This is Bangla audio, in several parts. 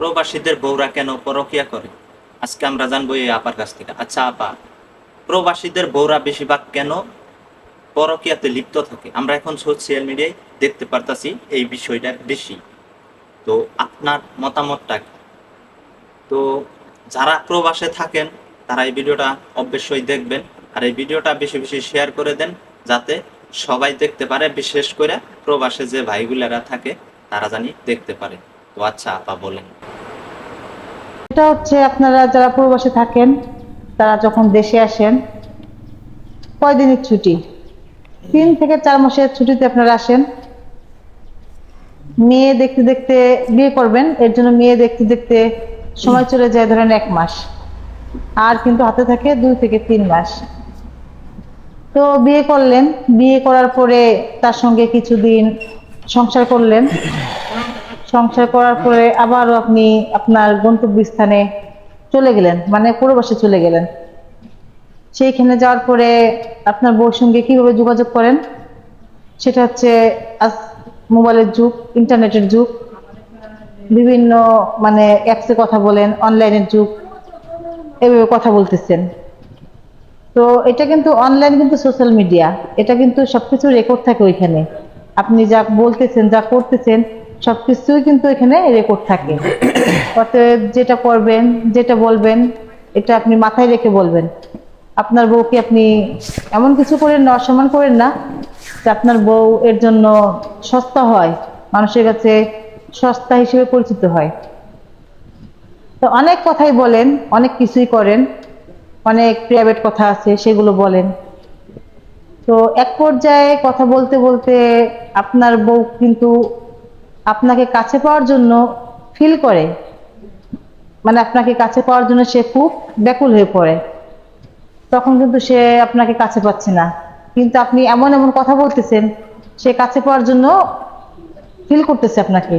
প্রবাসীদের বউরা কেন পরকিয়া করে? আজকে আমরা জানবো এই আপার কাছ থেকে। আচ্ছা আপা, প্রবাসীদের বউরা বেশিরভাগ কেন পরকিয়াতে লিপ্ত থাকে? আমরা এখন সোশ্যাল মিডিয়ায় দেখতে পারতাছি এই বিষয়টা বেশি। তো আপনার মতামতটা কি? তো যারা প্রবাসে থাকেন তারা এই ভিডিওটা অবশ্যই দেখবেন, আর এই ভিডিওটা বেশি বেশি শেয়ার করে দেন, যাতে সবাই দেখতে পারে, বিশেষ করে প্রবাসে যে ভাইগুলারা থাকে তারা জানি দেখতে পারে। তো আচ্ছা আপা বলেন। এটা হচ্ছে আপনারা যারা প্রবাসে থাকেন তারা যখন দেশে আসেন, কয়দিনের ছুটি, 3 থেকে 4 মাসের ছুটিতে আপনারা আসেন। মেয়ে দেখতে দেখতে বিয়ে করবেন, এর জন্য মেয়ে দেখতে দেখতে সময় চলে যায় ধরেন 1 মাস, আর কিন্তু হাতে থাকে 2 থেকে 3 মাস। তো বিয়ে করলেন, বিয়ে করার পরে তার সঙ্গে কিছুদিন সংসার করলেন, সংসার করার পরে আবারও আপনি আপনার গন্তব্যস্থানে চলে গেলেন, মানে প্রবাসে চলে গেলেন। সেইখানে যাওয়ার পরে আপনার বউর সঙ্গে কিভাবে যোগাযোগ করেন? সেটা হচ্ছে আজ মোবাইলের যুগ, ইন্টারনেটের যুগ, বিভিন্ন মানে অ্যাপসে কথা বলেন, অনলাইনের যুগ, এভাবে কথা বলতেছেন। তো এটা কিন্তু অনলাইন, কিন্তু সোশ্যাল মিডিয়া, এটা কিন্তু সবকিছু রেকর্ড থাকে ওইখানে। আপনি যা বলতেছেন, যা করতেছেন, সবকিছুই কিন্তু এখানে রেকর্ড থাকে। অতএব যেটা করবেন, যেটা বলবেন, এটা আপনি মাথায় রেখে বলবেন। আপনার বউকে আপনি এমন কিছু করেন না, অসম্মান করেন না, যে আপনার বউ এর জন্য সস্তা হয়, মানুষের কাছে সস্তা হিসেবে পরিচিত হয়। তো অনেক কথাই বলেন, অনেক কিছুই করেন, অনেক প্রাইভেট কথা আছে সেগুলো বলেন। তো এক পর্যায়ে কথা বলতে বলতে আপনার বউ কিন্তু আপনাকে কাছে পাওয়ার জন্য ফিল করে, মানে আপনাকে কাছে পাওয়ার জন্য সে খুব ব্যাকুল হয়ে পড়ে। তখন কিন্তু সে আপনাকে কাছে পাচ্ছে না, কিন্তু আপনি এমন এমন কথা বলতেছেন, সে কাছে পাওয়ার জন্য ফিল করতেছে আপনাকে।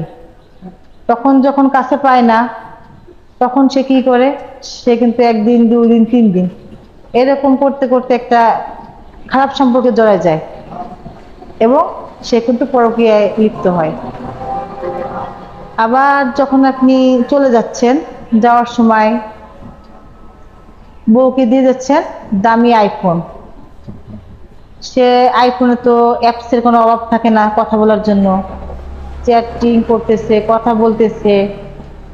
তখন যখন কাছে পায় না, তখন সে কি করে? সে কিন্তু 1 দিন, 2 দিন, 3 দিন এরকম করতে করতে একটা খারাপ সম্পর্কে জড়ায় যায়, এবং সে কিন্তু পরকীয়ায় লিপ্ত হয়। আবার যখন আপনি চলে যাচ্ছেন, যাওয়ার সময় বউকে দিয়ে যাচ্ছেন দামি আইফোন। সে আইফোনে তো অ্যাপসের কোনো অভাব থাকে না কথা বলার জন্য, চ্যাটিং করতেছে, কথা বলতেছে।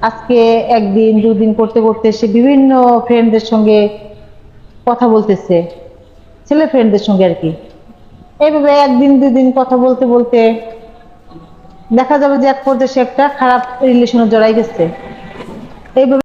আজকে 1 দিন 2 দিন করতে করতে সে বিভিন্ন ফ্রেন্ডদের সঙ্গে কথা বলতেছে, ছেলে ফ্রেন্ডদের সঙ্গে আর কি। এইভাবে 1 দিন 2 দিন কথা বলতে বলতে দেখা যাবে যে এক পর্যায়ে সে একটা খারাপ রিলেশনে জড়াই গেছে। এইভাবে